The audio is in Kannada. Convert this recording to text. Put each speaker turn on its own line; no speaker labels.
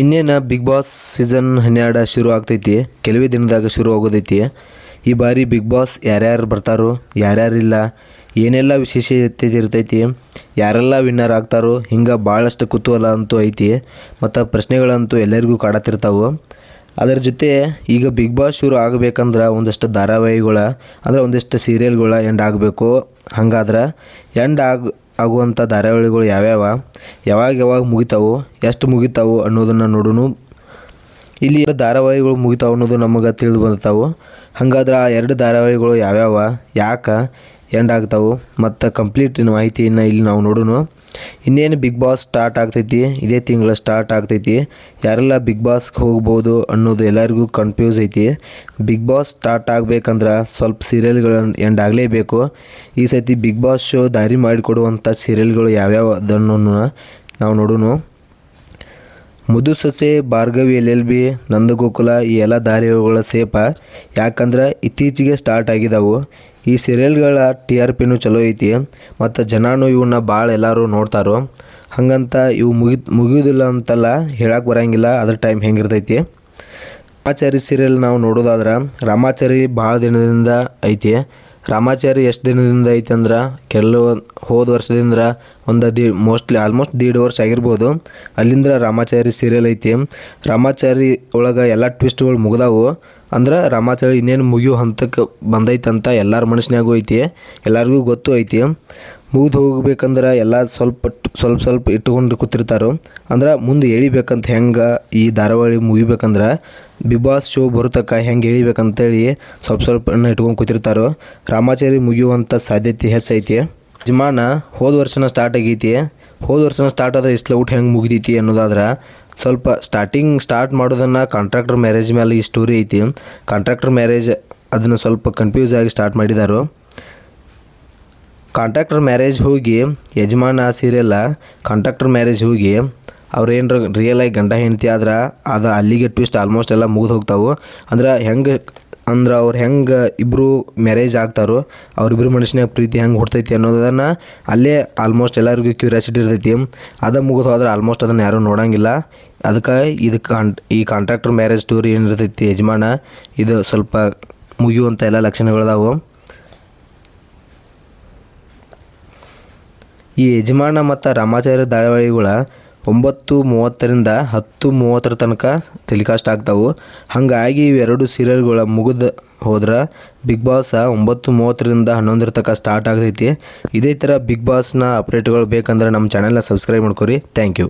ಇನ್ನೇನು ಬಿಗ್ ಬಾಸ್ ಸೀಸನ್ 12 ಶುರು ಆಗ್ತೈತಿ. ಕೆಲವೇ ದಿನದಾಗ ಶುರು ಆಗೋದೈತಿ. ಈ ಬಾರಿ ಬಿಗ್ ಬಾಸ್ ಯಾರ್ಯಾರು ಬರ್ತಾರೋ, ಯಾರ್ಯಾರಿಲ್ಲ, ಏನೆಲ್ಲ ವಿಶೇಷತೆ ಇರ್ತೈತಿ, ಯಾರೆಲ್ಲ ವಿನ್ನರ್ ಆಗ್ತಾರೋ, ಹಿಂಗೆ ಭಾಳಷ್ಟು ಕುತೂಹಲ ಅಂತೂ ಐತಿ. ಮತ್ತು ಪ್ರಶ್ನೆಗಳಂತೂ ಎಲ್ಲರಿಗೂ ಕಾಡತ್ತಿರ್ತಾವೆ. ಅದರ ಜೊತೆ ಈಗ ಬಿಗ್ ಬಾಸ್ ಶುರು ಆಗಬೇಕಂದ್ರೆ ಒಂದಷ್ಟು ಧಾರಾವಾಹಿಗಳ ಅಂದರೆ ಒಂದಿಷ್ಟು ಸೀರಿಯಲ್ಗಳ ಎಂಡ್ ಆಗಬೇಕು. ಹಂಗಾದ್ರೆ ಎಂಡ್ ಆಗುವಂಥ ಧಾರಾವಾಹಿಗಳು ಯಾವಾಗ ಮುಗಿತಾವು, ಎಷ್ಟು ಮುಗಿತಾವು ಅನ್ನೋದನ್ನು ನೋಡೋಣ. ಇಲ್ಲಿ ಧಾರಾವಾಹಿಗಳು ಮುಗಿತಾವೆ ಅನ್ನೋದು ನಮಗೆ ತಿಳಿದು ಬಂದಿರ್ತಾವೆ. ಹಾಗಾದ್ರೆ ಆ 2 ಧಾರಾವಾಹಿಗಳು ಯಾಕೆ ಎಂಡ್ ಆಗ್ತಾವೆ ಮತ್ತು ಕಂಪ್ಲೀಟ್ ಮಾಹಿತಿಯನ್ನು ಇಲ್ಲಿ ನಾವು ನೋಡೋಣ. ಇನ್ನೇನು ಬಿಗ್ ಬಾಸ್ ಸ್ಟಾರ್ಟ್ ಆಗ್ತೈತಿ, ಇದೇ ತಿಂಗಳ ಸ್ಟಾರ್ಟ್ ಆಗ್ತೈತಿ. ಯಾರೆಲ್ಲ ಬಿಗ್ ಬಾಸ್ಗೆ ಹೋಗ್ಬೋದು ಅನ್ನೋದು ಎಲ್ಲರಿಗೂ ಕನ್ಫ್ಯೂಸ್ ಐತಿ. ಬಿಗ್ ಬಾಸ್ ಸ್ಟಾರ್ಟ್ ಆಗಬೇಕಂದ್ರೆ ಸ್ವಲ್ಪ ಸೀರಿಯಲ್ಗಳು ಎಂಡ್ ಆಗಲೇಬೇಕು. ಈ ಸತಿ ಬಿಗ್ ಬಾಸ್ ಶೋ ದಾರಿ ಮಾಡಿಕೊಡುವಂಥ ಸೀರಿಯಲ್ಗಳು ಅದನ್ನು ನಾವು ನೋಡೋಣ. ಮುದ್ದು ಸೊಸೆ, ಭಾರ್ಗವಿ LLB, ನಂದಗೋಕುಲ ಈ ಎಲ್ಲ ಧಾರಾವಾಹಿಗಳ ಸೇಪ. ಯಾಕಂದ್ರೆ ಇತ್ತೀಚೆಗೆ ಸ್ಟಾರ್ಟ್ ಆಗಿದ್ದಾವೆ. ಈ ಸೀರಿಯಲ್ಗಳ TRPನೂ ಚಲೋ ಐತಿ ಮತ್ತು ಜನನೂ ಇವನ್ನ ಭಾಳ ಎಲ್ಲರೂ ನೋಡ್ತಾರೋ. ಹಾಗಂತ ಇವು ಮುಗಿಯೋದಿಲ್ಲ ಅಂತಲ್ಲ, ಹೇಳಕ್ಕೆ ಬರೋಂಗಿಲ್ಲ ಅದ್ರ ಟೈಮ್ ಹೆಂಗಿರ್ತೈತಿ. ರಾಮಾಚಾರಿ ಸೀರಿಯಲ್ ನಾವು ನೋಡೋದಾದ್ರೆ ರಾಮಾಚಾರಿ ಭಾಳ ದಿನದಿಂದ ಐತಿ. ರಾಮಾಚಾರಿ ಎಷ್ಟು ದಿನದಿಂದ ಐತಿ ಅಂದ್ರೆ ಹೋದ ವರ್ಷದಿಂದ ಆಲ್ಮೋಸ್ಟ್ 1.5 ವರ್ಷ ಆಗಿರ್ಬೋದು. ಅಲ್ಲಿಂದ ರಾಮಾಚಾರಿ ಸೀರಿಯಲ್ ಐತಿ. ರಾಮಾಚಾರಿ ಒಳಗೆ ಎಲ್ಲ ಟ್ವಿಸ್ಟ್ಗಳು ಮುಗಿದಾವು. ಅಂದ್ರೆ ರಾಮಾಚಾರಿ ಇನ್ನೇನು ಮುಗಿಯೋ ಹಂತಕ್ಕೆ ಬಂದೈತಂತ ಎಲ್ಲರ ಮನಸ್ಸಿನಾಗೂ ಐತಿ, ಎಲ್ಲರಿಗೂ ಗೊತ್ತು ಐತಿ. ಮುಗಿದು ಹೋಗ್ಬೇಕಂದ್ರೆ ಎಲ್ಲ ಸ್ವಲ್ಪ ಇಟ್ಕೊಂಡು ಕೂತಿರ್ತಾರೋ. ಅಂದ್ರೆ ಮುಂದೆ ಎಳಿಬೇಕಂತ ಹೆಂಗೆ ಈ ಧಾರಾವಾಹಿ ಮುಗಿಬೇಕಂದ್ರೆ ಬಿಗ್ ಬಾಸ್ ಶೋ ಬರುತ್ತಕ್ಕ ಹೆಂಗೆ ಎಳಿಬೇಕಂತೇಳಿ ಸ್ವಲ್ಪ ಇಟ್ಕೊಂಡು ಕೂತಿರ್ತಾರೋ. ರಾಮಾಚಾರಿ ಮುಗಿಯುವಂಥ ಸಾಧ್ಯತೆ ಹೆಚ್ಚೈತಿ. ಯಜಮಾನ ಹೋದ ವರ್ಷನ ಸ್ಟಾರ್ಟ್ ಆಗೈತಿ. ಹೋದ ವರ್ಷನ ಸ್ಟಾರ್ಟ್ ಆದರೆ ಇಷ್ಟು ಔಟ್ ಹೆಂಗೆ ಮುಗಿದೈತಿ ಅನ್ನೋದಾದ್ರೆ ಸ್ವಲ್ಪ ಸ್ಟಾರ್ಟ್ ಮಾಡೋದನ್ನು ಕಾಂಟ್ರಾಕ್ಟರ್ ಮ್ಯಾರೇಜ್ ಮೇಲೆ ಈ ಸ್ಟೋರಿ ಐತಿ. ಕಾಂಟ್ರಾಕ್ಟರ್ ಮ್ಯಾರೇಜ್ ಅದನ್ನು ಸ್ವಲ್ಪ ಕನ್ಫ್ಯೂಸ್ ಆಗಿ ಸ್ಟಾರ್ಟ್ ಮಾಡಿದಾರು. ಕಾಂಟ್ರಾಕ್ಟರ್ ಮ್ಯಾರೇಜ್ ಹೋಗಿ ಯಜಮಾನ ಸೀರಿಯಲ್ಲ ಕಾಂಟ್ರಾಕ್ಟರ್ ಮ್ಯಾರೇಜ್ ಹೋಗಿ ಅವ್ರೇನು ರಿಯಲಾಗಿ ಗಂಡ ಹೆಂಡತಿ ಆದ್ರೆ ಅದು ಅಲ್ಲಿಗೆ ಟ್ವಿಸ್ಟ್ ಆಲ್ಮೋಸ್ಟ್ ಎಲ್ಲ ಮುಗಿದು ಹೋಗ್ತಾವೆ. ಅವ್ರು ಹೆಂಗೆ ಇಬ್ಬರು ಮ್ಯಾರೇಜ್ ಆಗ್ತಾರೋ, ಅವರಿಬ್ಬರು ಮನುಷ್ಯನಾಗ ಪ್ರೀತಿ ಹೆಂಗೆ ಹುಡ್ತೈತಿ ಅನ್ನೋದನ್ನು ಅಲ್ಲೇ ಆಲ್ಮೋಸ್ಟ್ ಎಲ್ಲರಿಗೂ ಕ್ಯೂರಿಯಾಸಿಟಿ ಇರ್ತೈತಿ. ಅದು ಮುಗಿದು ಹೋದ್ರೆ ಆಲ್ಮೋಸ್ಟ್ ಅದನ್ನು ಯಾರೂ ನೋಡೋಂಗಿಲ್ಲ. ಅದಕ್ಕೆ ಈ ಕಾಂಟ್ರಾಕ್ಟರ್ ಮ್ಯಾರೇಜ್ ಸ್ಟೋರಿ ಏನಿರ್ತೈತಿ ಯಜಮಾನ ಇದು ಸ್ವಲ್ಪ ಮುಗಿಯುವಂಥ ಎಲ್ಲ ಲಕ್ಷಣಗಳದಾವು. ಈ ಯಜಮಾನ ಮತ್ತು ರಾಮಾಚಾರ್ಯ ಧಾರಾವಾಹಿಗಳ 9:30ರಿಂದ 10:30 ತನಕ ಟೆಲಿಕಾಸ್ಟ್ ಆಗ್ತಾವೆ. ಹಾಗಾಗಿ ಇವೆರಡು ಸೀರಿಯಲ್ಗಳ ಮುಗಿದು ಹೋದ್ರೆ ಬಿಗ್ ಬಾಸ್ 9:30ರಿಂದ 11 ತನಕ ಸ್ಟಾರ್ಟ್ ಆಗ್ತೈತಿ. ಇದೇ ಥರ ಬಿಗ್ ಬಾಸ್ನ ಅಪ್ಡೇಟ್ಗಳು ಬೇಕಂದ್ರೆ ನಮ್ಮ ಚಾನೆಲ್ನ ಸಬ್ಸ್ಕ್ರೈಬ್ ಮಾಡ್ಕೊರಿ. Thank you.